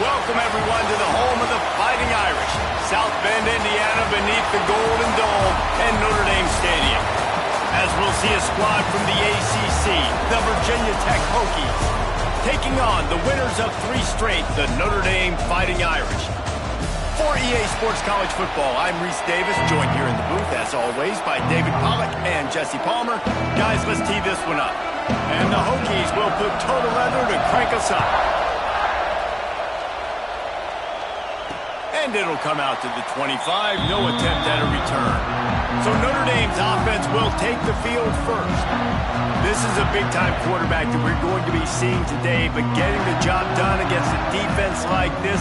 Welcome, everyone, to the home of the Fighting Irish, South Bend, Indiana, beneath the Golden Dome and Notre Dame Stadium. As we'll see a squad from the ACC, the Virginia Tech Hokies, taking on the winners of 3 straight, the Notre Dame Fighting Irish. For EA Sports College Football, I'm Reese Davis, joined here in the booth, as always, by David Pollack and Jesse Palmer. Guys, let's tee this one up. And the Hokies will put total leather to crank us up. And it'll come out to the 25, no attempt at a return. So Notre Dame's offense will take the field first. This is a big-time quarterback that we're going to be seeing today, but getting the job done against a defense like this,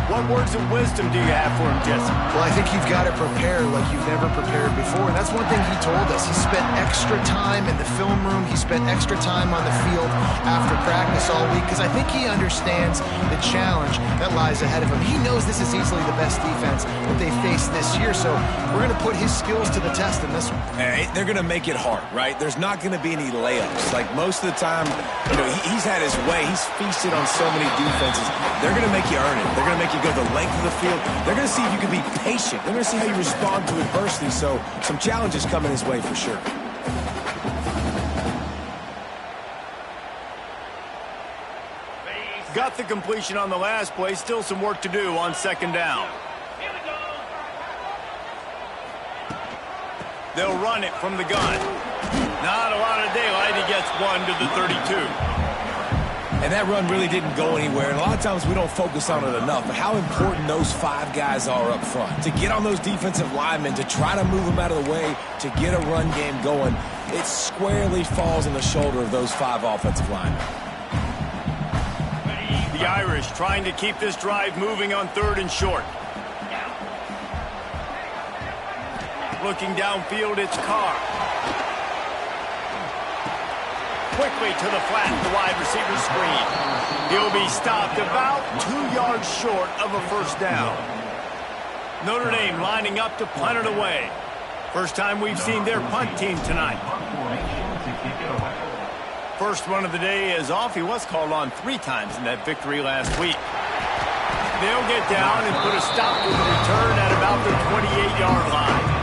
what words of wisdom do you have for him, Jesse? Well, I think you've got to prepare like you've never prepared before, and that's one thing he told us. He spent extra time in the film room. He spent extra time on the field after practice all week because I think he understands the challenge that lies ahead of him. He knows this is easily the best defense that they face this year, so we're going to put his skills to the test in this one. Hey, they're going to make it hard, right? There's not going to be any layups. Like most of the time, he's had his way. He's feasted on so many defenses. They're going to make you earn it. They're going to make you go the length of the field. They're going to see if you can be patient. They're going to see how you respond to adversity. So some challenges coming his way for sure. Got the completion on the last play. Still some work to do on second down. They'll run it from the gun. Not a lot of daylight. He gets one to the 32. And that run really didn't go anywhere. And a lot of times we don't focus on it enough. But how important those 5 guys are up front. To get on those defensive linemen, to try to move them out of the way, to get a run game going, it squarely falls on the shoulder of those 5 offensive linemen. The Irish trying to keep this drive moving on 3rd and short. Looking downfield, it's Carr. Quickly to the flat, the wide receiver screen. He'll be stopped about 2 yards short of a first down. Notre Dame lining up to punt it away. First time we've seen their punt team tonight. First run of the day is off. He was called on 3 times in that victory last week. They'll get down and put a stop to the return at about the 28-yard line.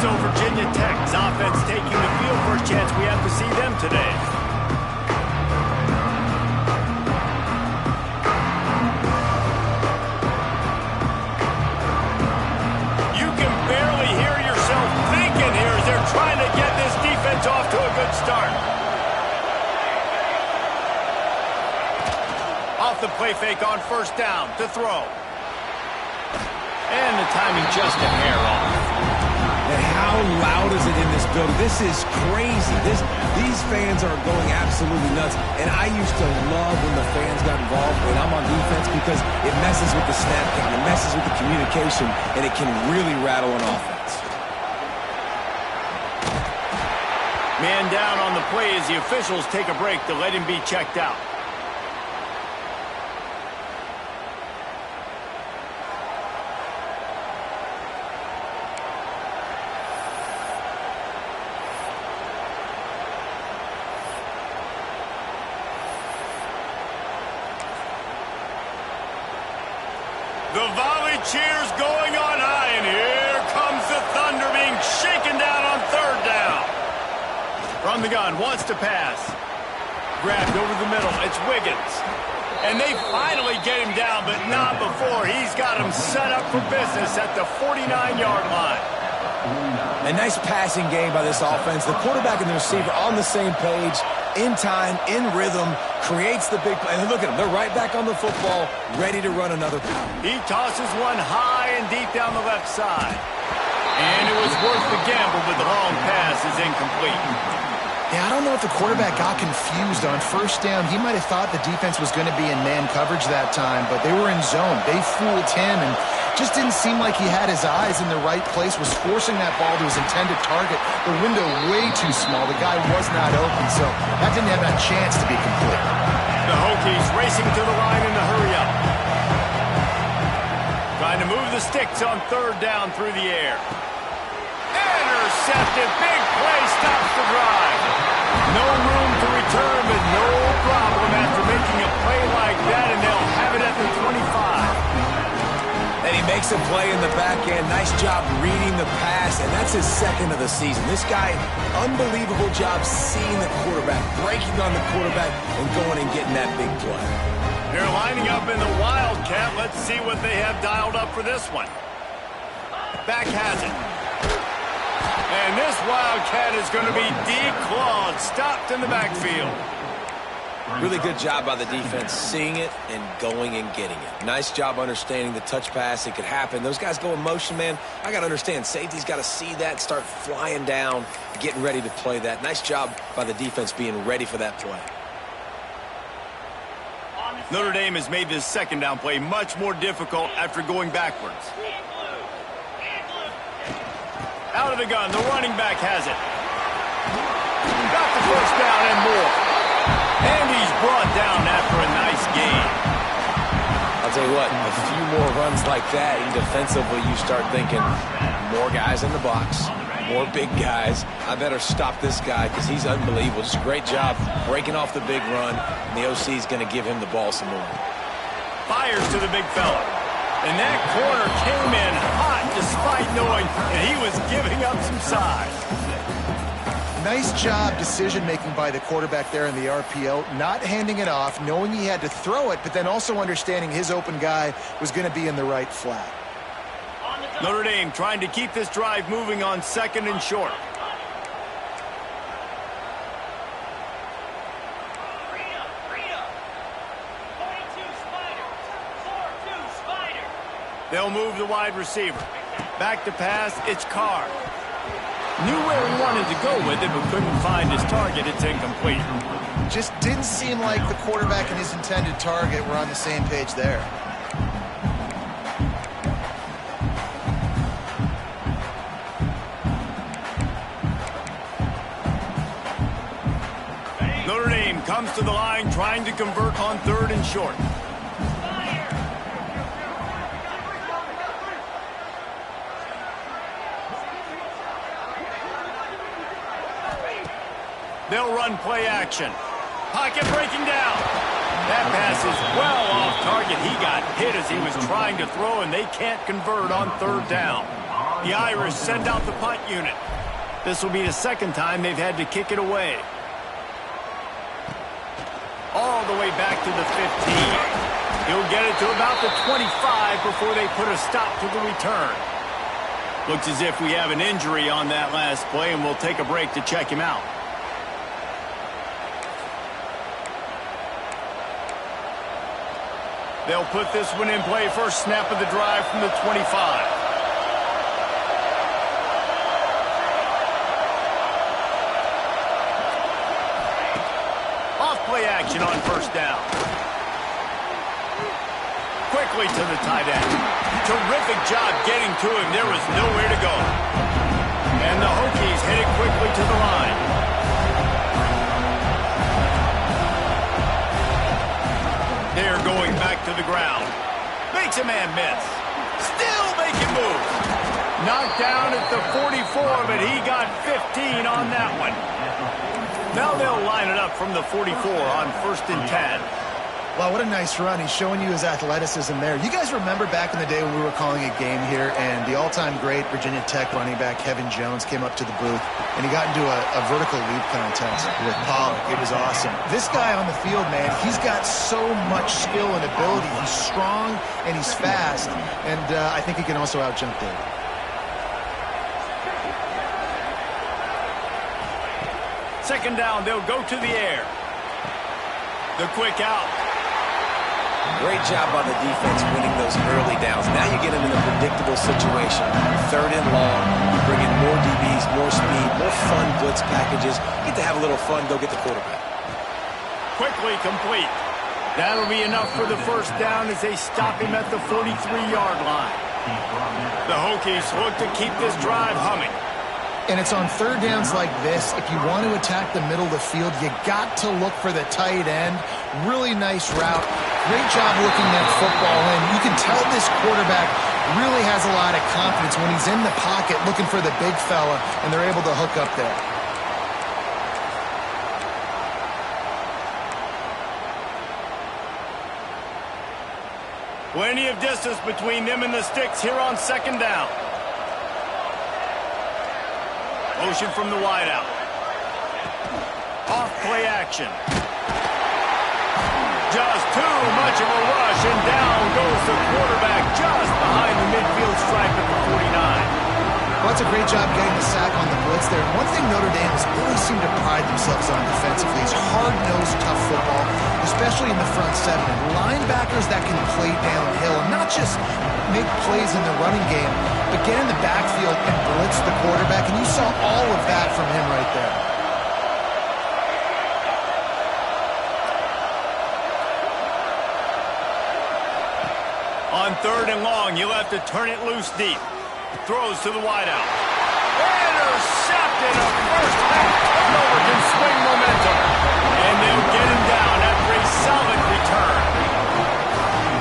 So Virginia Tech's offense taking the field. First chance we have to see them today. You can barely hear yourself thinking here as they're trying to get this defense off to a good start. Off the play fake on first down to throw. And the timing just a hair off. And how loud is it in this building? This is crazy. These fans are going absolutely nuts. And I used to love when the fans got involved when I'm on defense because it messes with the snap count, it messes with the communication, and it can really rattle an offense. Man down on the play as the officials take a break to let him be checked out. The volley cheers going on high, and here comes the Thunder being shaken down on 3rd down. From the gun, wants to pass. Grabbed over the middle, it's Wiggins. And they finally get him down, but not before. He's got him set up for business at the 49-yard line. A nice passing game by this offense. The quarterback and the receiver on the same page, in time, in rhythm, creates the big play. And look at them. They're right back on the football, ready to run another play. He tosses one high and deep down the left side. And it was worth the gamble, but the long pass is incomplete. Yeah, I don't know if the quarterback got confused on first down. He might have thought the defense was going to be in man coverage that time, but they were in zone. They fooled him and just didn't seem like he had his eyes in the right place, was forcing that ball to his intended target. The window way too small. The guy was not open, so that didn't have that chance to be complete. The Hokies racing to the line in the hurry-up. Trying to move the sticks on 3rd down through the air. Intercepted. Big play stops the drive. No room to return, but no problem after making a play like that, and they'll have it at the 25. Makes a play in the back end. Nice job reading the pass, and that's his second of the season. This guy, unbelievable job seeing the quarterback, breaking on the quarterback, and going and getting that big play. They're lining up in the Wildcat. Let's see what they have dialed up for this one. Back has it. And this Wildcat is going to be declawed, stopped in the backfield. Really good job by the defense, seeing it and going and getting it. Nice job understanding the touch pass. It could happen. Those guys go in motion, man. I got to understand, safety's got to see that, start flying down, getting ready to play that. Nice job by the defense being ready for that play. Notre Dame has made this second down play much more difficult after going backwards. Out of the gun, the running back has it. Got the first down and more. And he's brought down after a nice gain. I'll tell you what, a few more runs like that, and defensively you start thinking, more guys in the box, more big guys. I better stop this guy because he's unbelievable. Just a great job breaking off the big run, and the OC is going to give him the ball some more. Fires to the big fella. And that corner came in hot despite knowing that he was giving up some size. Nice job decision-making by the quarterback there in the RPO, not handing it off, knowing he had to throw it, but then also understanding his open guy was going to be in the right flat. Notre Dame trying to keep this drive moving on second and short. They'll move the wide receiver. Back to pass, it's Carr. Knew where he wanted to go with it, but couldn't find his target. It's incomplete. Just didn't seem like the quarterback and his intended target were on the same page there. Notre Dame comes to the line trying to convert on third and short. They'll run play action. Pocket breaking down. That pass is well off target. He got hit as he was trying to throw, and they can't convert on third down. The Irish send out the punt unit. This will be the second time they've had to kick it away. All the way back to the 15. He'll get it to about the 25 before they put a stop to the return. Looks as if we have an injury on that last play, and we'll take a break to check him out. They'll put this one in play first snap of the drive from the 25. Off play action on first down. Quickly to the tight end. Terrific job getting to him. There was nowhere to go. And the Hokies headed quickly to the line. They're going back to the ground. Makes a man miss. Still making moves. Knocked down at the 44, but he got 15 on that one. Now they'll line it up from the 44 on first and 10. Wow, what a nice run. He's showing you his athleticism there. You guys remember back in the day when we were calling a game here and the all-time great Virginia Tech running back Kevin Jones came up to the booth and he got into a vertical leap contest with Pollock. It was awesome. This guy on the field, man, he's got so much skill and ability. He's strong and he's fast, and I think he can also out-jump there. Second down, they'll go to the air. The quick out. Great job by the defense winning those early downs. Now you get them in a predictable situation. Third and long. You bring in more DBs, more speed, more fun blitz packages. You get to have a little fun, go get the quarterback. Quickly complete. That'll be enough for the first down as they stop him at the 43-yard line. The Hokies look to keep this drive humming. And it's on third downs like this. If you want to attack the middle of the field, you got to look for the tight end. Really nice route. Great job looking that football in. You can tell this quarterback really has a lot of confidence when he's in the pocket looking for the big fella, and they're able to hook up there. Plenty of distance between them and the sticks here on second down. Motion from the wideout. Off play action. Just too much of a rush, and down goes the quarterback just behind the midfield stripe at the 49. Well, that's a great job getting the sack on the blitz there. And one thing Notre Dame has always seemed to pride themselves on defensively is hard-nosed, tough football, especially in the front seven. And linebackers that can play downhill and not just make plays in the running game, but get in the backfield and blitz the quarterback. And you saw all of that from him right there. On third and long, you'll have to turn it loose deep. Throws to the wideout. Intercepted. A first-half turnover can swing momentum. And they'll get him down after a solid return.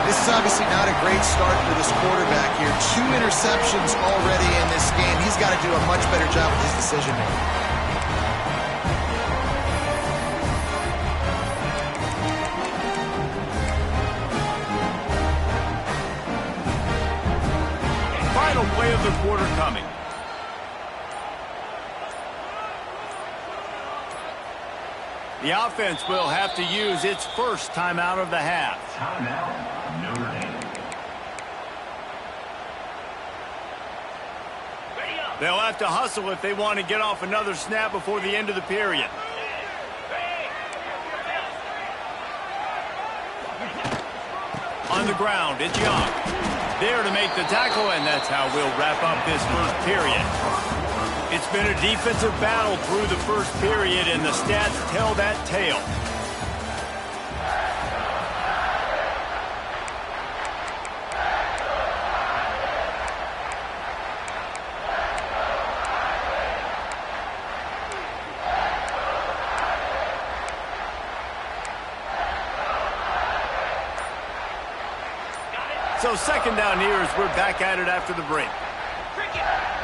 This is obviously not a great start for this quarterback here. 2 interceptions already in this game. He's got to do a much better job with his decision-making. Play of the quarter coming. The offense will have to use its first timeout of the half. Timeout, Notre Dame. They'll have to hustle if they want to get off another snap before the end of the period. On the ground, it's Young. There to make the tackle, and that's how we'll wrap up this first period. It's been a defensive battle through the first period, and the stats tell that tale. So second down here as we're back at it after the break.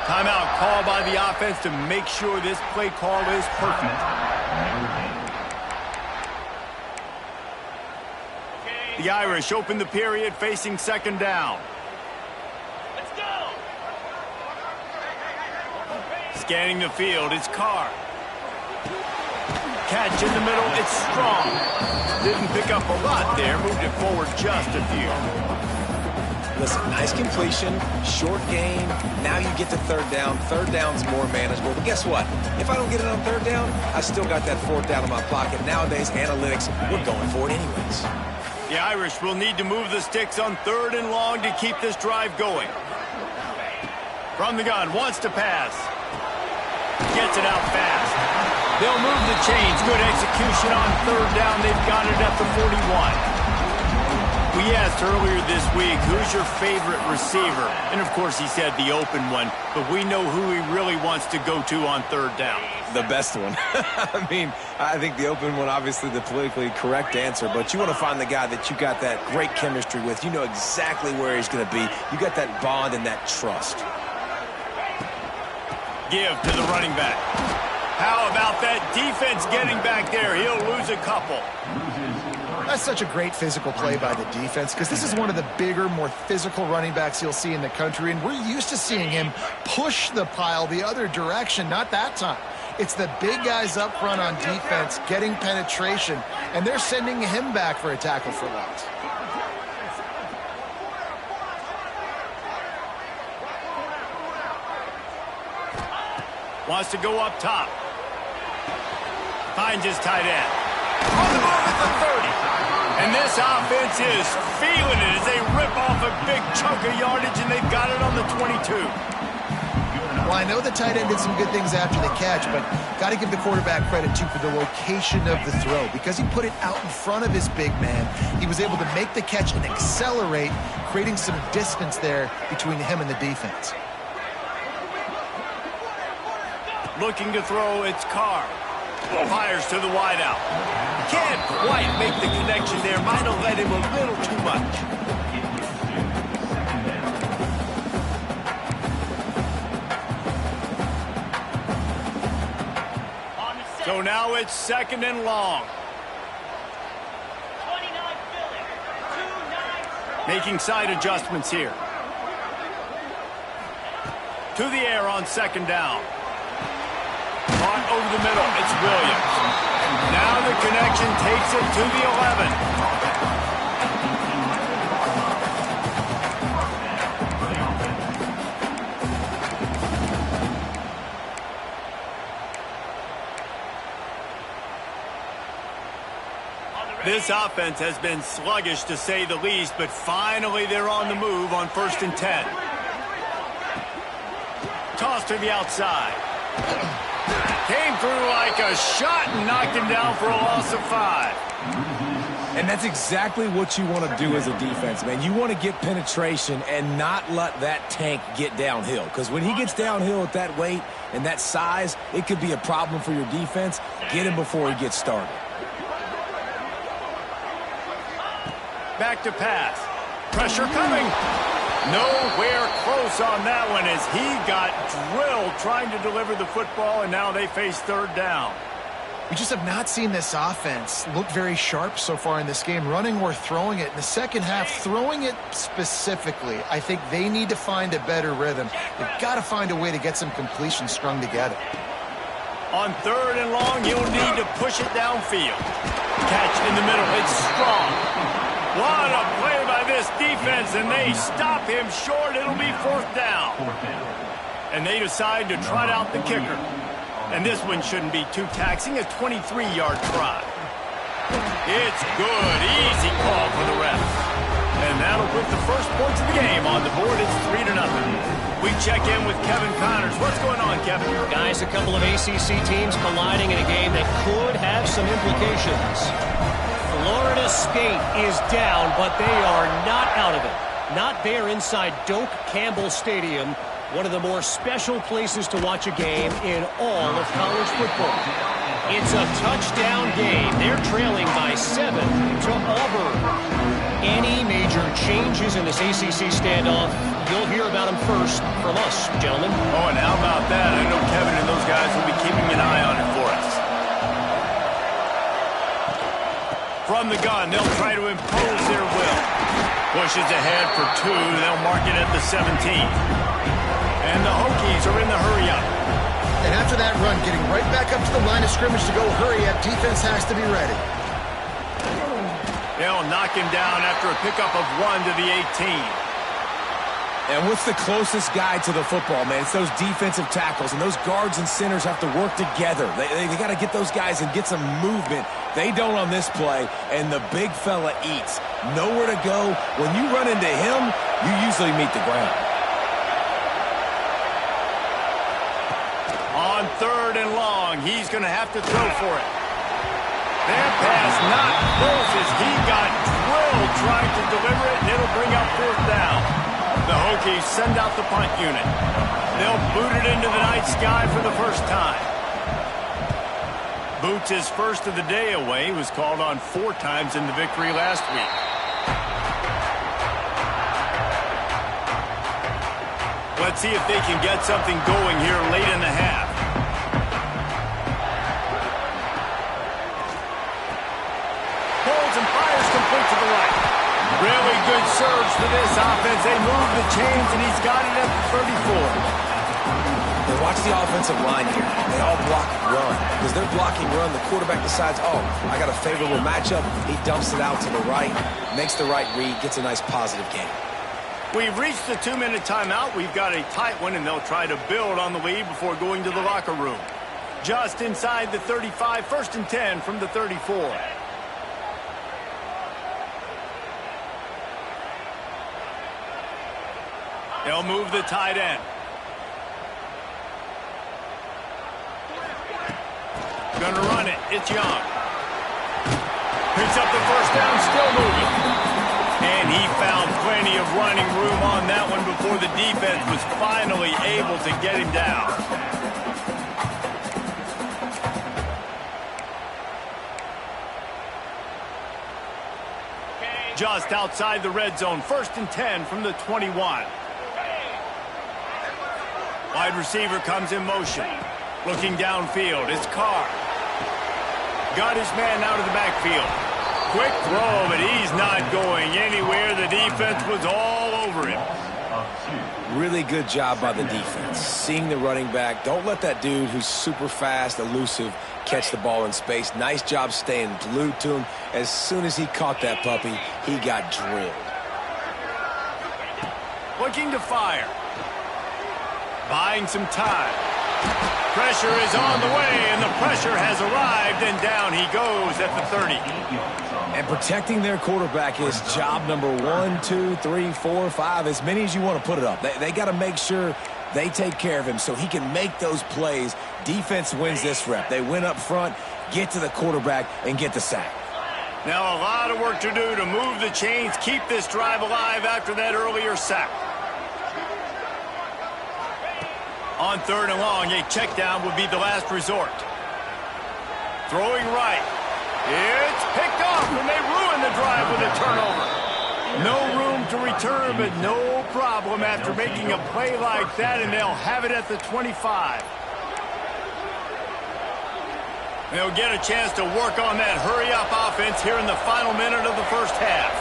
Timeout called by the offense to make sure this play call is perfect. The Irish open the period facing second down. Let's go. Scanning the field, it's Carr. Catch in the middle, it's Strong. Didn't pick up a lot there, moved it forward just a few. Listen, nice completion, short game. Now you get to third down. Third down's more manageable. But guess what? If I don't get it on third down, I still got that fourth down in my pocket. Nowadays, analytics, we're going for it anyways. The Irish will need to move the sticks on third and long to keep this drive going. From the gun, wants to pass. Gets it out fast. They'll move the chains. Good execution on third down. They've got it at the 41. We asked earlier this week, who's your favorite receiver? And, of course, he said the open one, but we know who he really wants to go to on third down. The best one. I mean, I think the open one, obviously the politically correct answer, but you want to find the guy that you got that great chemistry with. You know exactly where he's going to be. You got that bond and that trust. Give to the running back. How about that defense getting back there? He'll lose a couple. That's such a great physical play by the defense because this is one of the bigger, more physical running backs you'll see in the country, and we're used to seeing him push the pile the other direction. Not that time. It's the big guys up front on defense getting penetration, and they're sending him back for a tackle for loss. Wants to go up top. Finds his tight end. On the move at the 30. And this offense is feeling it as they rip off a big chunk of yardage, and they've got it on the 22. Well, I know the tight end did some good things after the catch, but got to give the quarterback credit, too, for the location of the throw. Because he put it out in front of his big man, he was able to make the catch and accelerate, creating some distance there between him and the defense. Looking to throw, it's Carr. Fires to the wideout. Can't quite make the connection there. Might have led him a little too much. So now it's second and long. Making side adjustments here. To the air on second down. Caught over the middle. It's Williams. Now the connection takes it to the 11. This offense has been sluggish to say the least, but finally they're on the move on 1st and 10. Toss to the outside. Came through like a shot and knocked him down for a loss of 5. And that's exactly what you want to do as a defense, man. You want to get penetration and not let that tank get downhill. Because when he gets downhill at that weight and that size, it could be a problem for your defense. Get him before he gets started. Back to pass. Pressure coming. Nowhere close on that one as he got drilled trying to deliver the football, and now they face 3rd down. We just have not seen this offense look very sharp so far in this game, running or throwing it. In the second half, throwing it specifically, I think they need to find a better rhythm. They've got to find a way to get some completions strung together. On 3rd and long, he'll need to push it downfield. Catch in the middle. It's strong. What a play by this defense, and they stop him short. It'll be 4th down. And they decide to trot out the kicker. And this one shouldn't be too taxing, a 23-yard try. It's good. Easy call for the refs. And that'll put the first points of the game on the board. It's 3-0. We check in with Kevin Connors. What's going on, Kevin? Guys, a couple of ACC teams colliding in a game that could have some implications. Florida State is down, but they are not out of it. Not there inside Doak Campbell Stadium, one of the more special places to watch a game in all of college football. It's a touchdown game. They're trailing by 7 to Auburn. Any major changes in this ACC standoff, you'll hear about them first from us, gentlemen. Oh, and how about that? I know Kevin and those guys will be keeping an eye on it for us. From the gun, they'll try to impose their will. Pushes ahead for 2. They'll mark it at the 17. And the Hokies are in the hurry-up. And after that run, getting right back up to the line of scrimmage to go hurry-up, defense has to be ready. They'll knock him down after a pickup of 1 to the 18. And what's the closest guy to the football, man? It's those defensive tackles, and those guards and centers have to work together. They got to get those guys and get some movement. They don't on this play, and the big fella eats. Nowhere to go. When you run into him, you usually meet the ground. On 3rd and long, he's going to have to throw for it. That pass not close as he got drilled trying to deliver it, and it'll bring up 4th down. The Hokies send out the punt unit. They'll boot it into the night sky for the first time. Boots his first of the day away. He was called on 4 times in the victory last week. Let's see if they can get something going here late in the half. Holds and fires complete to the right. Really good surge for this offense. They move the chains, and he's got it at the 34. Well, watch the offensive line here. They all block run. Because they're blocking run, the quarterback decides, oh, I got a favorable matchup. He dumps it out to the right, makes the right read, gets a nice positive gain. We've reached the 2-minute timeout. We've got a tight one, and they'll try to build on the lead before going to the locker room. Just inside the 35, 1st and 10 from the 34. They'll move the tight end. Gonna run it. It's Young. Picks up the first down, still moving. And he found plenty of running room on that one before the defense was finally able to get him down. Just outside the red zone, 1st and 10 from the 21. Wide receiver comes in motion. Looking downfield, it's Carr. Got his man out of the backfield. quick throw, but he's not going anywhere. The defense was all over him. Really good job by the defense. Seeing the running back. Don't let that dude who's super fast, elusive, catch the ball in space. Nice job staying glued to him. As soon as he caught that puppy, he got drilled. Looking to fire. Buying some time. Pressure is on the way, and the pressure has arrived, and down he goes at the 30. And protecting their quarterback is job number 1, 2, 3, 4, 5, as many as you want to put it up. They got to make sure they take care of him so he can make those plays. Defense wins this rep. They win up front, get to the quarterback, and get the sack. Now a lot of work to do to move the chains, keep this drive alive after that earlier sack. On 3rd and long, a check down would be the last resort. Throwing right. It's picked off, and they ruin the drive with a turnover. No room to return, but no problem after making a play like that, and they'll have it at the 25. They'll get a chance to work on that hurry-up offense here in the final minute of the first half.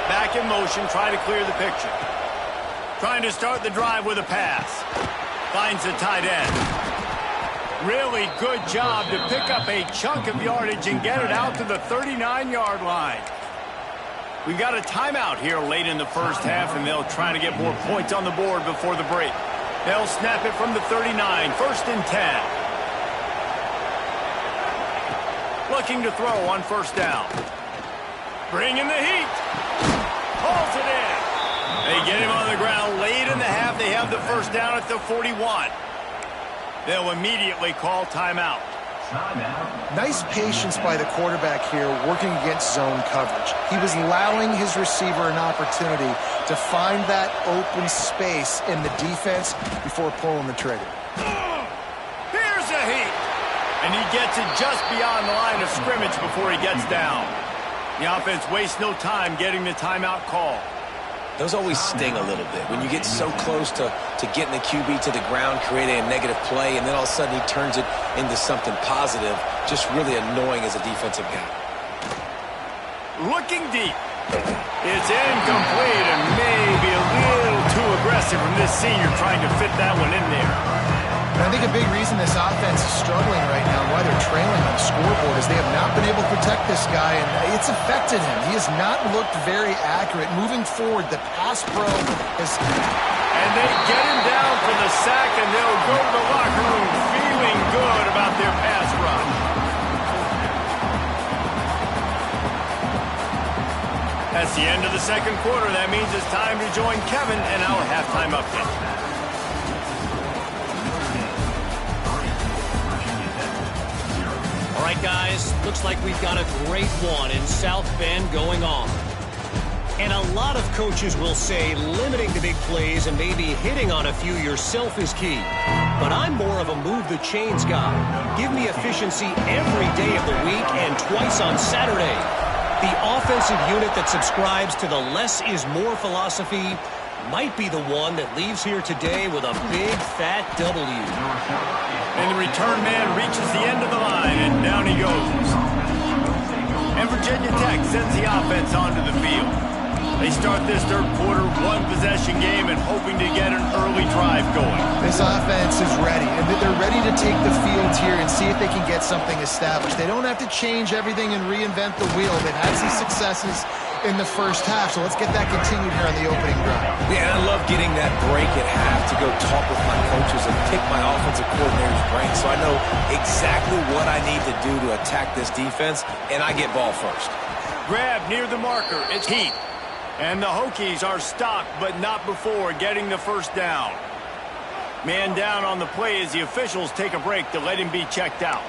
Back in motion, try to clear the picture. Trying to start the drive with a pass. Finds the tight end. Really good job to pick up a chunk of yardage and get it out to the 39-yard line. We've got a timeout here late in the first half, and they'll try to get more points on the board before the break. They'll snap it from the 39, 1st and 10. Looking to throw on 1st down. Bringing the heat. Pulls it in. They get him on the ground late in the half. They have the 1st down at the 41. They'll immediately call timeout. Nice patience by the quarterback here working against zone coverage. He was allowing his receiver an opportunity to find that open space in the defense before pulling the trigger. Here's a heat. And he gets it just beyond the line of scrimmage before he gets down. The offense wastes no time getting the timeout call. Those always sting a little bit. When you get so close to getting the QB to the ground, creating a negative play, and then all of a sudden he turns it into something positive, just really annoying as a defensive guy. Looking deep. It's incomplete and maybe a little too aggressive from this senior trying to fit that one in there. And I think a big reason this offense is struggling right now, why they're trailing on the scoreboard, is they have not been able to protect this guy, and it's affected him. He has not looked very accurate. Moving forward, the pass pro is... And they get him down for the sack, and they'll go to the locker room feeling good about their pass rush. That's the end of the second quarter. That means it's time to join Kevin and our halftime update. All right, guys, looks like we've got a great one in South Bend going on. And a lot of coaches will say limiting the big plays and maybe hitting on a few yourself is key. But I'm more of a move the chains guy. Give me efficiency every day of the week and twice on Saturday. The offensive unit that subscribes to the less is more philosophy might be the one that leaves here today with a big, fat W. And the return man reaches the end of the line, and down he goes. And Virginia Tech sends the offense onto the field. They start this third quarter one-possession game and hoping to get an early drive going. This offense is ready, and they're ready to take the field here and see if they can get something established. They don't have to change everything and reinvent the wheel. They've had some successes in the first half, so let's get that continued here on the opening drive. Yeah, I love getting that break at half to go talk with my coaches and pick my offensive coordinator's brain so I know exactly what I need to do to attack this defense, and I get ball first. Grab near the marker. It's Heath. And the Hokies are stopped, but not before getting the first down. Man down on the play as the officials take a break to let him be checked out.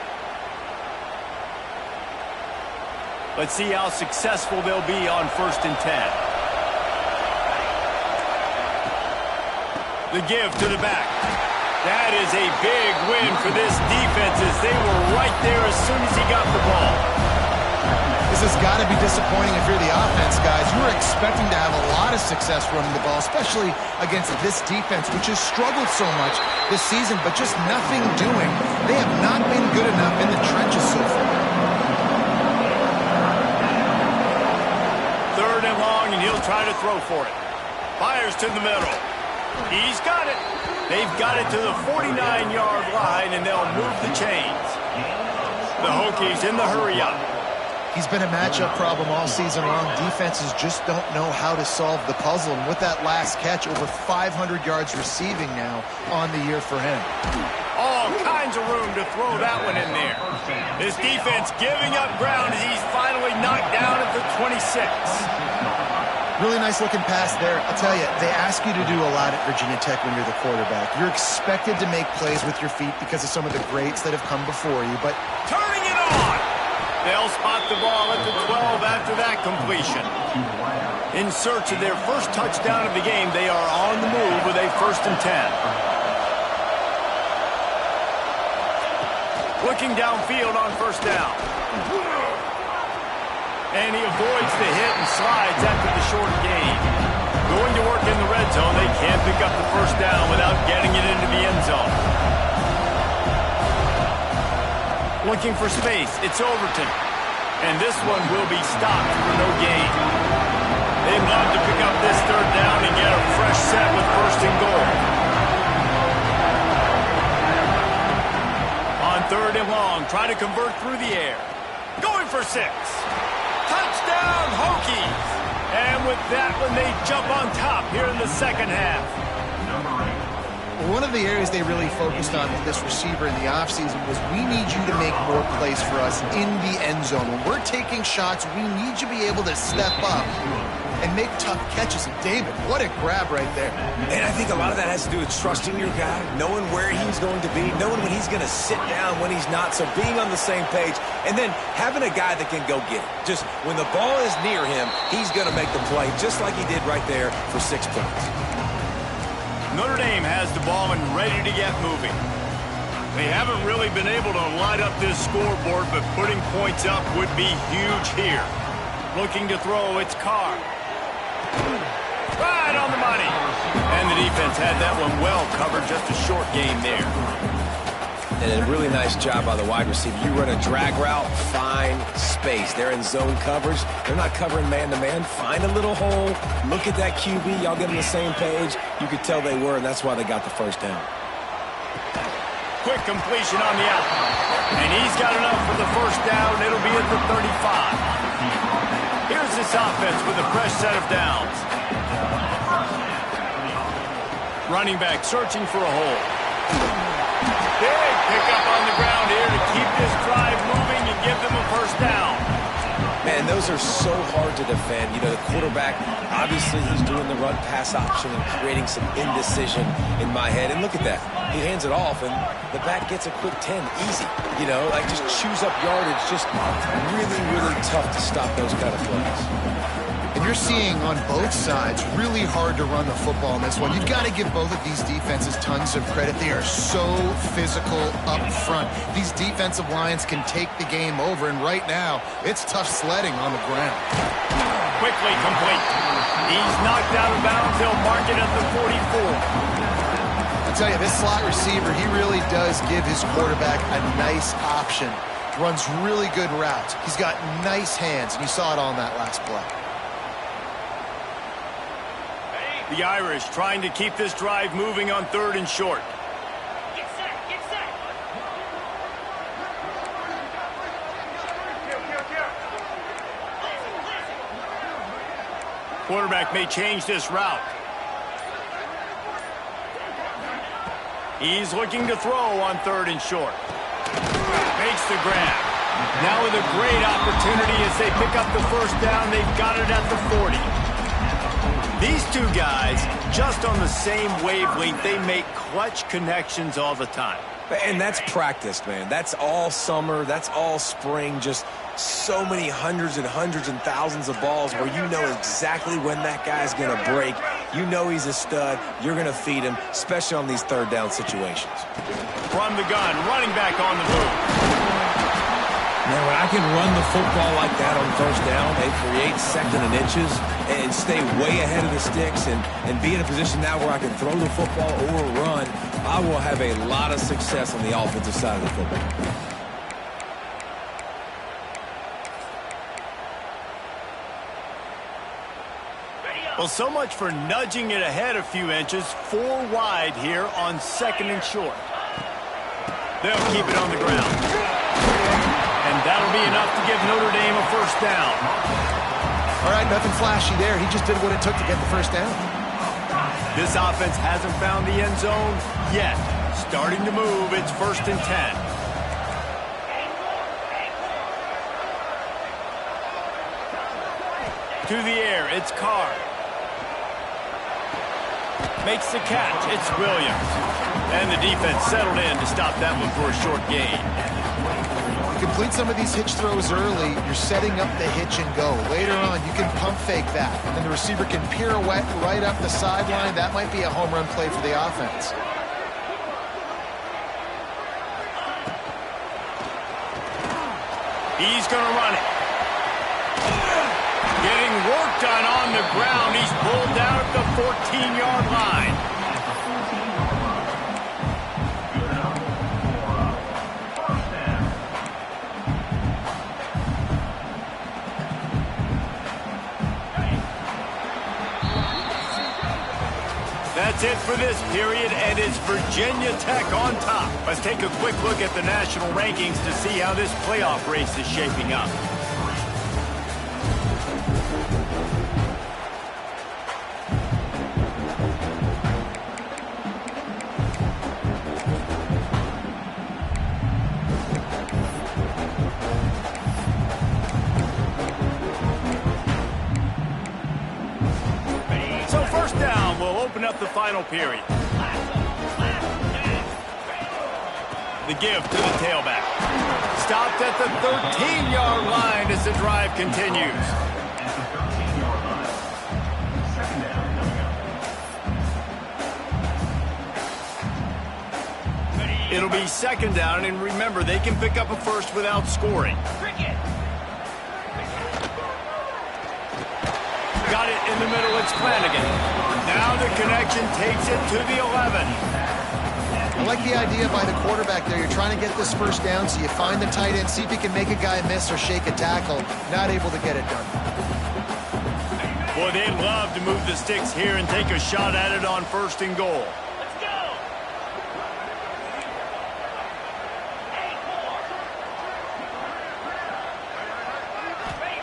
Let's see how successful they'll be on 1st and 10. The give to the back. That is a big win for this defense as they were right there as soon as he got the ball. This has got to be disappointing if you're the offense, guys. You were expecting to have a lot of success running the ball, especially against this defense, which has struggled so much this season, but just nothing doing. They have not been good enough in the trenches so far. and he'll try to throw for it. Fires to the middle. He's got it. They've got it to the 49-yard line, and they'll move the chains. The Hokies in the hurry-up. He's been a matchup problem all season long. Defenses just don't know how to solve the puzzle. And with that last catch, over 500 yards receiving now on the year for him. All kinds of room to throw that one in there. His defense giving up ground as he's finally knocked down at the 26. Really nice looking pass there. I'll tell you, they ask you to do a lot at Virginia Tech when you're the quarterback. You're expected to make plays with your feet because of some of the greats that have come before you, but turning it on! They'll spot the ball at the 12 after that completion. In search of their first touchdown of the game, they are on the move with a 1st and 10. Looking downfield on 1st down. And he avoids the hit and slides after the short gain. Going to work in the red zone, they can't pick up the 1st down without getting it into the end zone. Looking for space, it's Overton. And this one will be stopped for no gain. They'd love to pick up this 3rd down and get a fresh set with 1st and goal. On 3rd and long, try to convert through the air. Going for 6. Touchdown, Hokies! And with that one, they jump on top here in the 2nd half. one of the areas they really focused on with this receiver in the offseason was we need you to make more plays for us in the end zone. When we're taking shots, we need you to be able to step up and make tough catches. And David, what a grab right there. And I think a lot of that has to do with trusting your guy, knowing where he's going to be, knowing when he's going to sit down, when he's not, so being on the same page, and then having a guy that can go get it. Just when the ball is near him, he's going to make the play, just like he did right there for 6 points. Notre Dame has the ball and ready to get moving. They haven't really been able to light up this scoreboard, but putting points up would be huge here. Looking to throw, it's Carr. Right on the money. And the defense had that one well covered, just a short gain there. And a really nice job by the wide receiver. You run a drag route, find space. They're in zone coverage. They're not covering man-to-man. Find a little hole. Look at that QB. Y'all get on the same page. You could tell they were, and that's why they got the first down. Quick completion on the out. And he's got enough for the first down. It'll be at the 35. Here's this offense with a fresh set of downs. Running back searching for a hole. Big pickup on the ground here to keep this drive moving and give them a first down. Man, those are so hard to defend. You know, the quarterback, obviously he's doing the run-pass option and creating some indecision in my head. And look at that. He hands it off, and the back gets a quick 10. Easy. You know, like just chews up yardage. Just really, really tough to stop those kind of plays. And you're seeing on both sides really hard to run the football in this one. You've got to give both of these defenses tons of credit. They are so physical up front. These defensive lines can take the game over, and right now, it's tough sledding on the ground. Quickly complete. He's knocked out of bounds. They'll mark it at the 44. I'll tell you, this slot receiver, he really does give his quarterback a nice option. Runs really good routes. He's got nice hands, and you saw it on that last play. The Irish trying to keep this drive moving on 3rd and short. Get set, get set. Quarterback may change this route. He's looking to throw on 3rd and short. Makes the grab. Now with a great opportunity as they pick up the first down. They've got it at the 40. These two guys, just on the same wavelength, they make clutch connections all the time. And that's practice, man. That's all summer. That's all spring. Just so many hundreds and thousands of balls where you know exactly when that guy's going to break. You know he's a stud. You're going to feed him, especially on these 3rd down situations. From the gun, running back on the move. Man, when I can run the football like that on 1st down, they create 2nd and inches and stay way ahead of the sticks and be in a position now where I can throw the football or run, I will have a lot of success on the offensive side of the football. Well, so much for nudging it ahead a few inches. 4 wide here on 2nd and short. They'll keep it on the ground. And that'll be enough to give Notre Dame a first down. All right, nothing flashy there. He just did what it took to get the first down. This offense hasn't found the end zone yet. Starting to move, it's 1st and 10. To the air, it's Carr. Makes the catch, it's Williams. And the defense settled in to stop that one for a short gain. Complete some of these hitch throws early, you're setting up the hitch and go. Later on, you can pump fake that, and then the receiver can pirouette right up the sideline. That might be a home run play for the offense. He's going to run it. Getting work done on the ground. He's pulled down at the 14-yard line. That's it for this period, and it's Virginia Tech on top. Let's take a quick look at the national rankings to see how this playoff race is shaping up. So first down, we'll open up the final period. The give to the tailback. Stopped at the 13-yard line as the drive continues. It'll be 2nd down, and remember, they can pick up a first without scoring. Got it in the middle, it's Flanagan. Now the connection takes it to the 11. I like the idea by the quarterback there. You're trying to get this first down, so you find the tight end, see if he can make a guy miss or shake a tackle. Not able to get it done. Boy, they'd love to move the sticks here and take a shot at it on 1st and goal.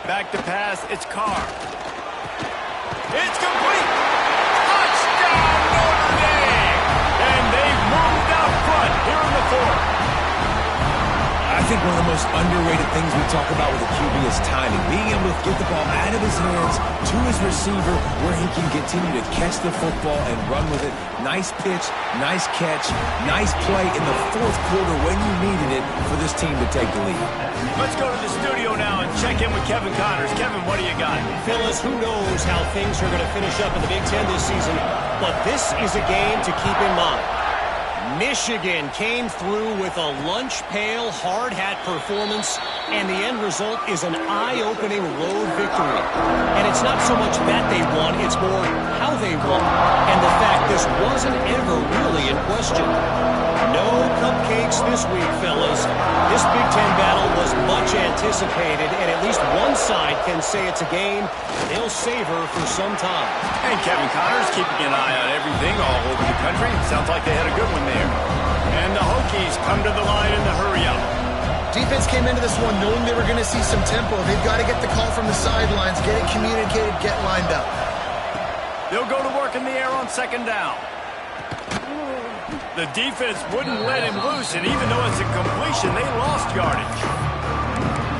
Back to pass, it's Carr. It's complete! Touchdown, Notre Dame! And they've moved out front here in the 4th. I think one of the most underrated things we talk about with a QB is timing. Being able to get the ball out of his hands to his receiver where he can continue to catch the football and run with it. Nice pitch, nice catch, nice play in the 4th quarter when you needed it for this team to take the lead. Let's go to the studio now and check in with Kevin Connors. Kevin, what do you got? Phyllis, who knows how things are going to finish up in the Big Ten this season, but this is a game to keep in mind. Michigan came through with a lunch pail hard hat performance, and the end result is an eye-opening road victory. And it's not so much that they won, it's more how they won, and the fact this wasn't ever really in question. No cupcakes this week, fellas. This Big Ten battle was much anticipated, and at least one side can say it's a game they'll savor for some time. And Kevin Connors keeping an eye on everything all over the country. Sounds like they had a good one there. And the Hokies come to the line in the hurry-up. Defense came into this one knowing they were going to see some tempo. They've got to get the call from the sidelines, get it communicated, get lined up. They'll go to work in the air on 2nd down. The defense wouldn't let him loose, and even though it's a completion, they lost yardage.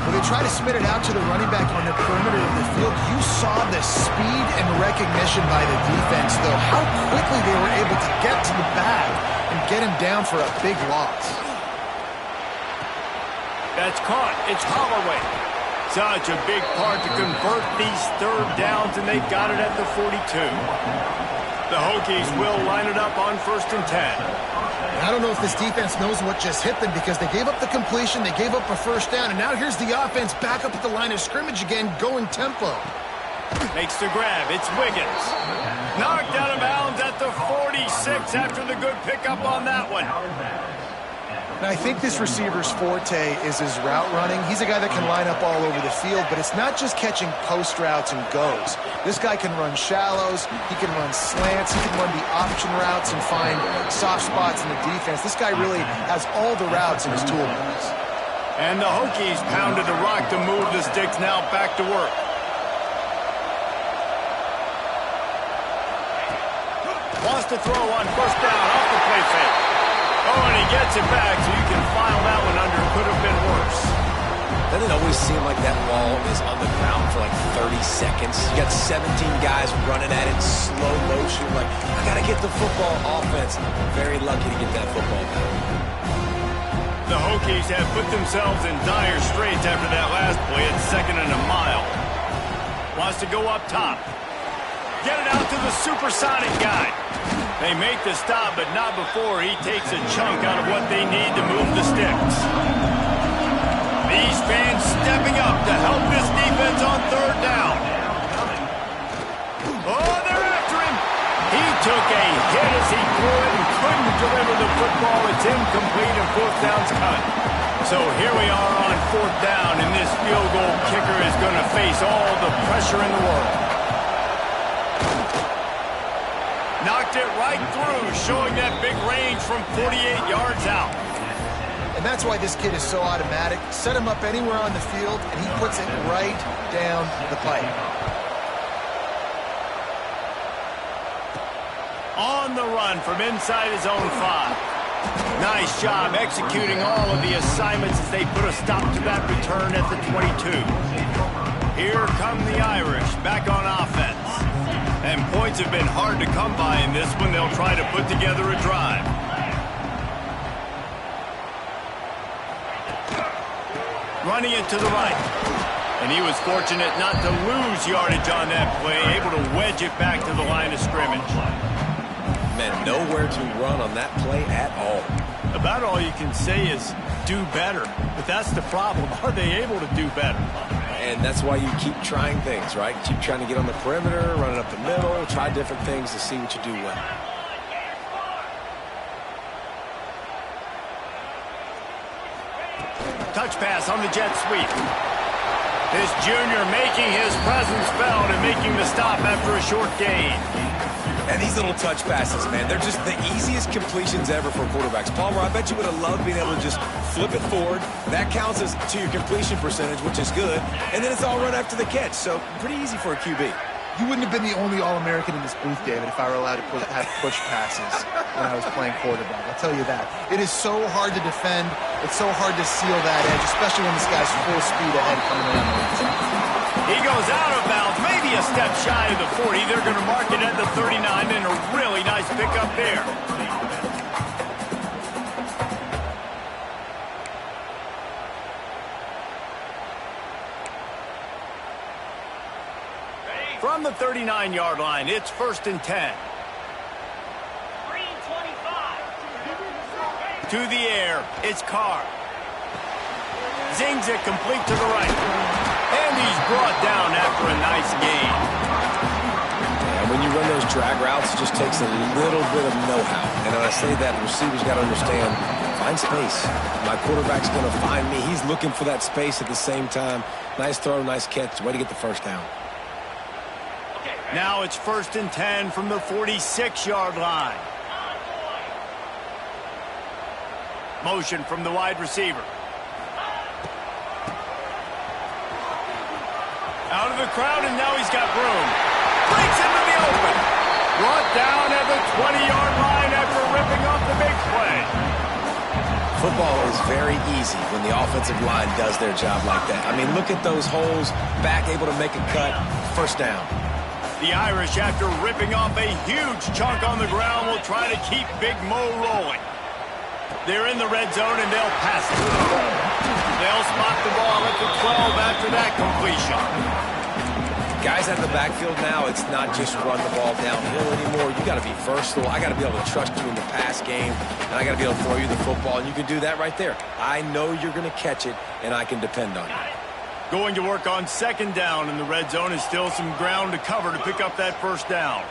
Well, they try to spit it out to the running back on the perimeter of the field. You saw the speed and recognition by the defense, though. How quickly they were able to get to the bag and get him down for a big loss. That's caught. It's Holloway. Such a big part to convert these 3rd downs, and they've got it at the 42. The Hokies will line it up on 1st and 10. I don't know if this defense knows what just hit them because they gave up the completion, they gave up a first down, and now here's the offense back up at the line of scrimmage again, going tempo. Makes the grab. It's Wiggins. Knocked out of bounds at the 46 after the good pickup on that one. And I think this receiver's forte is his route running. He's a guy that can line up all over the field, but it's not just catching post routes and goes. This guy can run shallows, he can run slants, he can run the option routes and find soft spots in the defense. This guy really has all the routes in his toolbox. And the Hokies pounded the rock to move the sticks now back to work. Wants to throw on first down off the play fake. Oh, and he gets it back, so you can file that one under. Could have been worse. Doesn't it always seem like that ball is on the ground for like 30 seconds? You got 17 guys running at it in slow motion. Like, I got to get the football. Offense, very lucky to get that football back. The Hokies have put themselves in dire straits after that last play at 2nd and a mile. Wants to go up top. Get it out to the supersonic guy. They make the stop, but not before he takes a chunk out of what they need to move the sticks. These fans stepping up to help this defense on 3rd down. Oh, they're after him. He took a hit as he threw it and couldn't deliver the football. It's incomplete and 4th down's cut. So here we are on 4th down, and this field goal kicker is going to face all the pressure in the world. Knocked it right through, showing that big range from 48 yards out. And that's why this kid is so automatic. Set him up anywhere on the field, and he puts it right down the pipe. On the run from inside his own 5. Nice job executing all of the assignments as they put a stop to that return at the 22. Here come the Irish back on offense. And points have been hard to come by in this one. They'll try to put together a drive. Running it to the right. And he was fortunate not to lose yardage on that play, able to wedge it back to the line of scrimmage. Man, nowhere to run on that play at all. About all you can say is do better. But that's the problem. Are they able to do better? And that's why you keep trying things, right? Keep trying to get on the perimeter, running up the middle, try different things to see what you do well. Touch pass on the jet sweep. This junior making his presence felt and making the stop after a short gain. And these little touch passes, man, they're just the easiest completions ever for quarterbacks. Palmer, I bet you would have loved being able to just flip it forward. That counts as to your completion percentage, which is good. And then it's all run after the catch, so pretty easy for a QB. You wouldn't have been the only All-American in this booth, David, if I were allowed to have push passes when I was playing quarterback. I'll tell you that. It is so hard to defend. It's so hard to seal that edge, especially when this guy's full speed ahead coming around the inside. He goes out of bounds, maybe a step shy of the 40. They're going to mark it at the 39, and a really nice pickup there. From the 39-yard line, it's 1st and 10. 3:25. To the air, it's Carr. Zings it complete to the right. And he's brought down after a nice gain. And when you run those drag routes, it just takes a little bit of know-how. And when I say that, the receivers got to understand, find space. My quarterback's going to find me. He's looking for that space at the same time. Nice throw, nice catch. Way to get the 1st down. Now it's 1st and 10 from the 46-yard line. Motion from the wide receiver. Out of the crowd, and now he's got room. Breaks into the open. Brought down at the 20-yard line after ripping off the big play. Football is very easy when the offensive line does their job like that. I mean, look at those holes. Back able to make a cut. 1st down. The Irish, after ripping off a huge chunk on the ground, will try to keep Big Mo rolling. They're in the red zone, and they'll pass it. They'll spot the ball at the 12 after that completion. Guys out of the backfield now, it's not just run the ball downhill anymore. You got to be versatile. I got to be able to trust you in the pass game, and I got to be able to throw you the football, and you can do that right there. I know you're going to catch it, and I can depend on you. Going to work on 2nd down in the red zone is still some ground to cover to pick up that 1st down.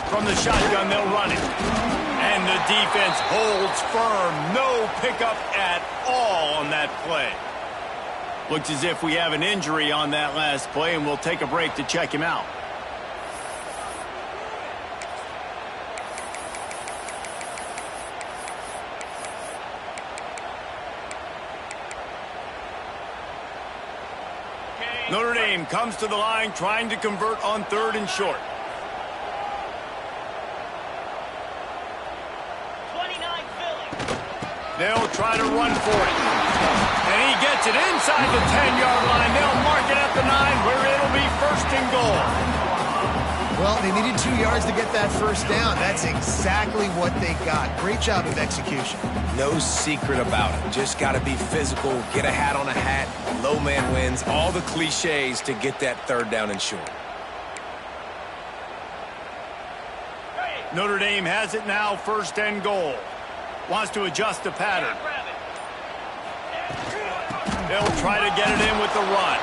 From the shotgun, they'll run it. And the defense holds firm. No pickup at all on that play. Looks as if we have an injury on that last play, and we'll take a break to check him out. Notre Dame comes to the line trying to convert on 3rd and short. 29 Philly. They'll try to run for it. And he gets it inside the 10-yard line. They'll mark it at the 9 where it'll be 1st and goal. Well, they needed 2 yards to get that first down. That's exactly what they got. Great job of execution. No secret about it. Just got to be physical, get a hat on a hat, low man wins, all the cliches to get that 3rd down and short. Notre Dame has it now, 1st and goal. Wants to adjust the pattern. They'll try to get it in with the run.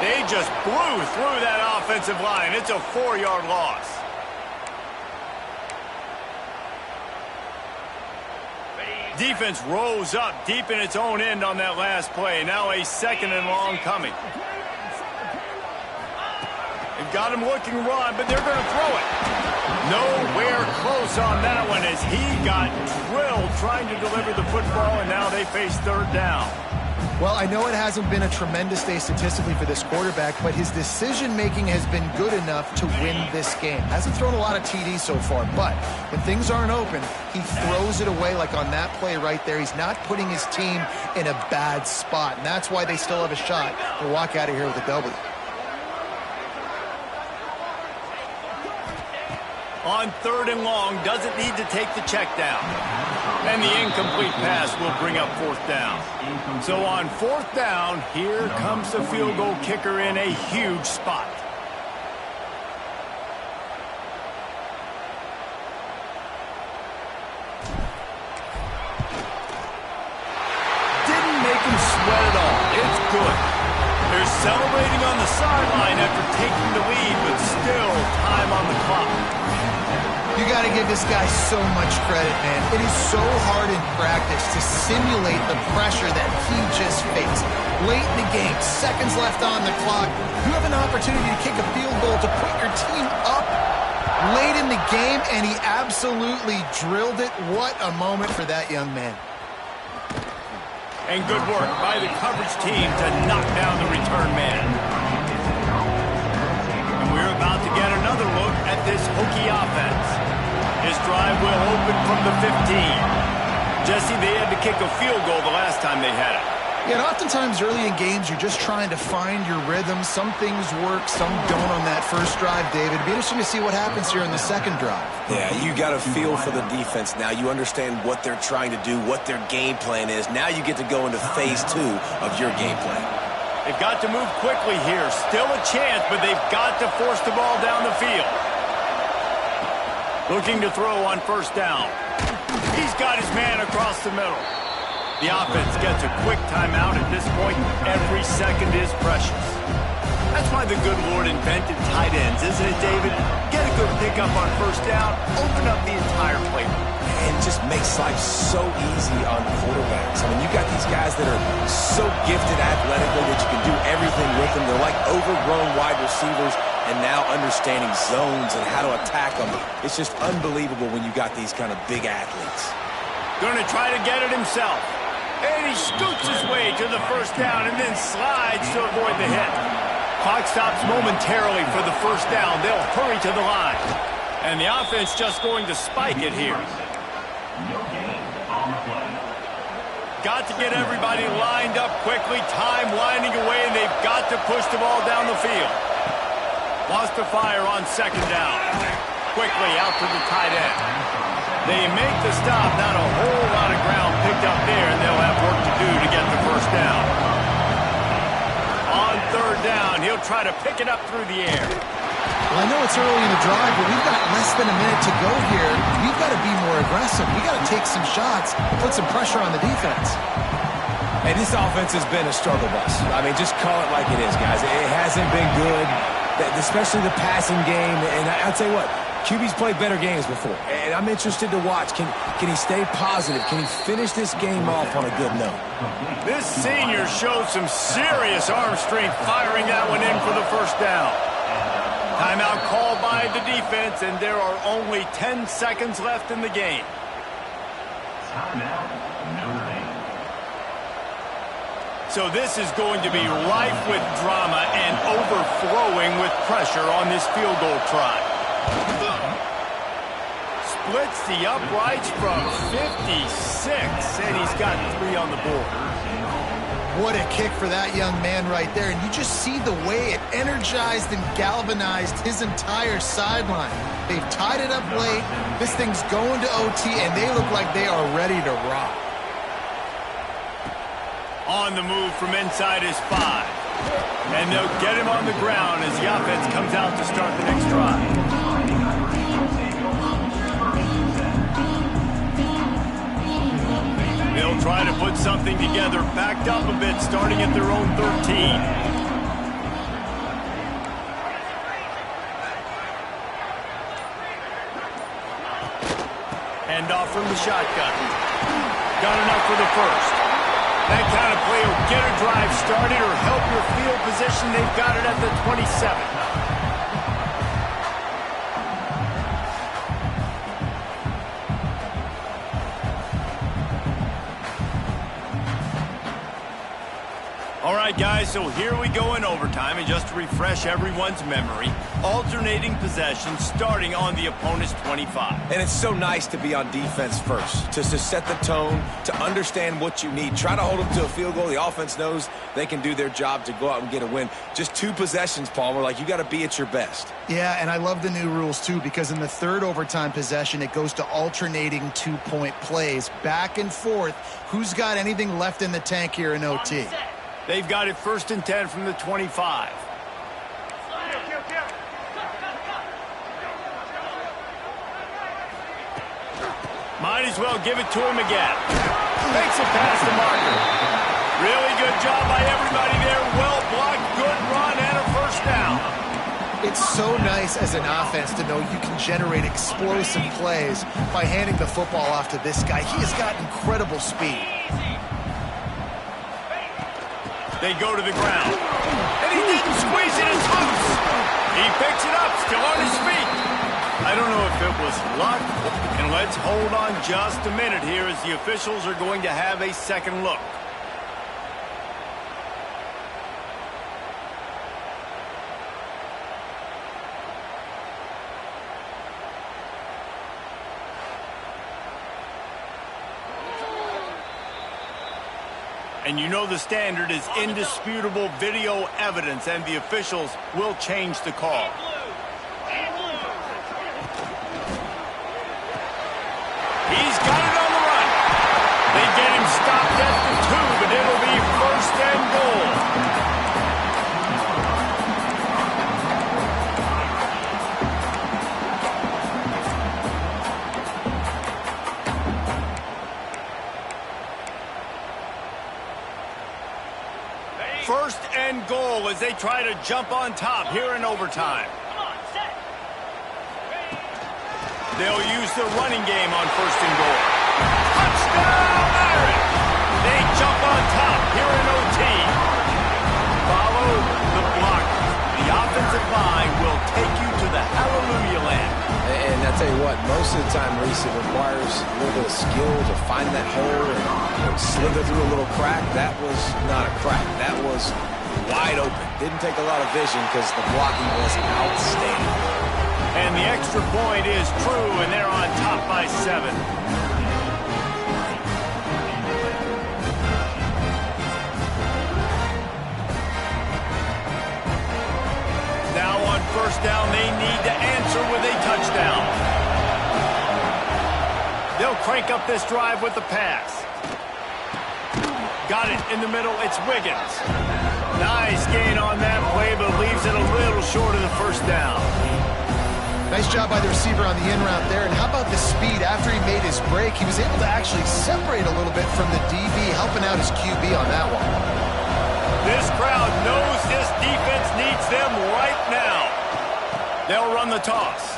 They just blew through that offensive line. It's a 4-yard loss. Defense rose up deep in its own end on that last play. Now a 2nd and long coming. They've got him looking run, but they're going to throw it. Nowhere close on that one as he got drilled trying to deliver the football, and now they face 3rd down. Well, I know it hasn't been a tremendous day statistically for this quarterback, but his decision-making has been good enough to win this game. Hasn't thrown a lot of TDs so far, but when things aren't open, he throws it away like on that play right there. He's not putting his team in a bad spot, and that's why they still have a shot to walk out of here with a W. On 3rd and long, doesn't need to take the check down. And the incomplete pass will bring up 4th down. So on 4th down, here comes the field goal kicker in a huge spot. Didn't make him sweat at all. It's good. They're celebrating on the sideline after taking the lead, but still time on the clock. You got to give this guy so much credit, man. It is so hard in practice to simulate the pressure that he just faced. Late in the game, seconds left on the clock, you have an opportunity to kick a field goal to put your team up late in the game, and he absolutely drilled it. What a moment for that young man. And good work by the coverage team to knock down the return man. And we're about to get another look at this Hokie offense. This drive will open from the 15. Jesse, they had to kick a field goal the last time they had it. Yeah, and oftentimes early in games, you're just trying to find your rhythm. Some things work, some don't on that first drive, David. It'd be interesting to see what happens here in the 2nd drive. Yeah, you got a feel for the defense now. You understand what they're trying to do, what their game plan is. Now you get to go into phase 2 of your game plan. They've got to move quickly here. Still a chance, but they've got to force the ball down the field. Looking to throw on 1st down. He's got his man across the middle. The offense gets a quick timeout at this point. Every second is precious. That's why the good Lord invented tight ends, isn't it, David? Get a good pickup on 1st down, open up the entire playbook. And it just makes life so easy on quarterbacks. I mean, you got these guys that are so gifted athletically that you can do everything with them. They're like overgrown wide receivers, and now understanding zones and how to attack them. It's just unbelievable when you got these kind of big athletes. Going to try to get it himself. And he scoots his way to the 1st down and then slides to avoid the hit. Clock stops momentarily for the 1st down. They'll hurry to the line. And the offense just going to spike it here. Got to get everybody lined up quickly. Time winding away, and they've got to push the ball down the field. Wants to fire on 2nd down. Quickly out to the tight end. They make the stop. Not a whole lot of ground picked up there, and they'll have work to do to get the 1st down. On 3rd down, he'll try to pick it up through the air. Well, I know it's early in the drive, but we've got less than a minute to go here. We've got to be more aggressive. We've got to take some shots, put some pressure on the defense. Hey, this offense has been a struggle bus. I mean, just call it like it is, guys. It hasn't been good, especially the passing game. And I'll tell you what, QB's played better games before, and I'm interested to watch. Can he stay positive? Can he finish this game off on a good note? This senior showed some serious arm strength firing that one in for the first down. Timeout called by the defense, and there are only 10 seconds left in the game. Timeout, Notre Dame. So this is going to be rife with drama and overflowing with pressure on this field goal try. Splits the uprights from 56, and he's got 3 on the board. What a kick for that young man right there. And you just see the way it energized and galvanized his entire sideline. They've tied it up late. This thing's going to OT, and they look like they are ready to rock. On the move from inside his 5. And they'll get him on the ground as the offense comes out to start the next drive. They'll try to put something together, backed up a bit, starting at their own 13. Hand off from the shotgun. Got enough for the first. That kind of play will get a drive started or help your field position. They've got it at the 27. All right, guys, so here we go in overtime, and just to refresh everyone's memory, alternating possession starting on the opponent's 25. And it's so nice to be on defense first, to set the tone, to understand what you need. Try to hold them to a field goal. The offense knows they can do their job to go out and get a win. Just 2 possessions, Palmer, like you got to be at your best. Yeah, and I love the new rules, too, because in the third overtime possession, it goes to alternating 2-point plays, back and forth. Who's got anything left in the tank here in OT? They've got it 1st and 10 from the 25. Might as well give it to him again. Makes it past the marker. Really good job by everybody there. Well blocked, good run, and a first down. It's so nice as an offense to know you can generate explosive plays by handing the football off to this guy. He has got incredible speed. They go to the ground. And he didn't squeeze it. It's loose. He picks it up, still on his feet. I don't know if it was luck. And let's hold on just a minute here as the officials are going to have a second look. And you know the standard is indisputable video evidence, and the officials will change the call. He's got it on the run. They get him stopped at the 2, but it'll be 1st and goal. First and goal as they try to jump on top here in overtime. They'll use the running game on 1st and goal. Touchdown, Irish! They jump on top here in OT. Follow the block. The offensive line will take you to the hallelujah land. And I tell you what, most of the time, Reese, it requires a little bit of skill to find that hole and slither through a little crack. That was not a crack. That was wide open. Didn't take a lot of vision because the blocking was outstanding. And the extra point is true, and they're on top by 7. Now on 1st down, they need to answer with a touchdown. They'll crank up this drive with the pass. Got it in the middle. It's Wiggins. Nice gain on that play, but leaves it a little short of the 1st down. Nice job by the receiver on the in route there. And how about the speed? After he made his break, he was able to actually separate a little bit from the DB, helping out his QB on that one. This crowd knows this defense needs them right now. They'll run the toss.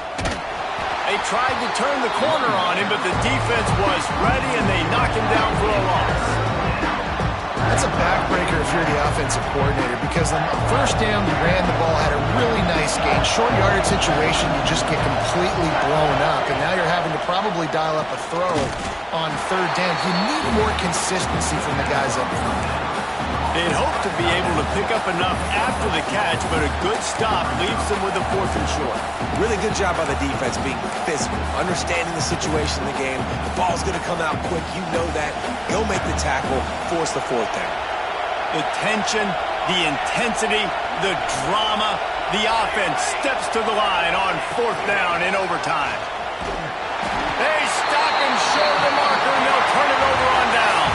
They tried to turn the corner on him, but the defense was ready, and they knocked him down for a loss. That's a backbreaker if you're the offensive coordinator, because on first down, you ran the ball, had a really nice gain. Short yardage situation, you just get completely blown up, and now you're having to probably dial up a throw on third down. You need more consistency from the guys up front. They'd hope to be able to pick up enough after the catch, but a good stop leaves them with a 4th and short. Really good job by the defense being physical, understanding the situation in the game. The ball's going to come out quick. You know that. Go make the tackle, force the 4th down. The tension, the intensity, the drama, the offense steps to the line on 4th down in overtime. They stop and show the marker, and they'll turn it over on down.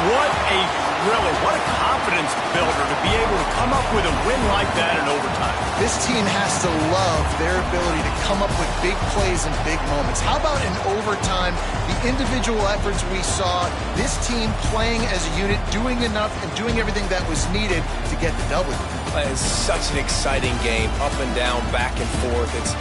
What a thriller, what a confidence builder to be able to come up with a win like that in overtime. This team has to love their ability to come up with big plays and big moments. How about in overtime, the individual efforts we saw, this team playing as a unit, doing enough and doing everything that was needed to get the W. It's such an exciting game, up and down, back and forth. It's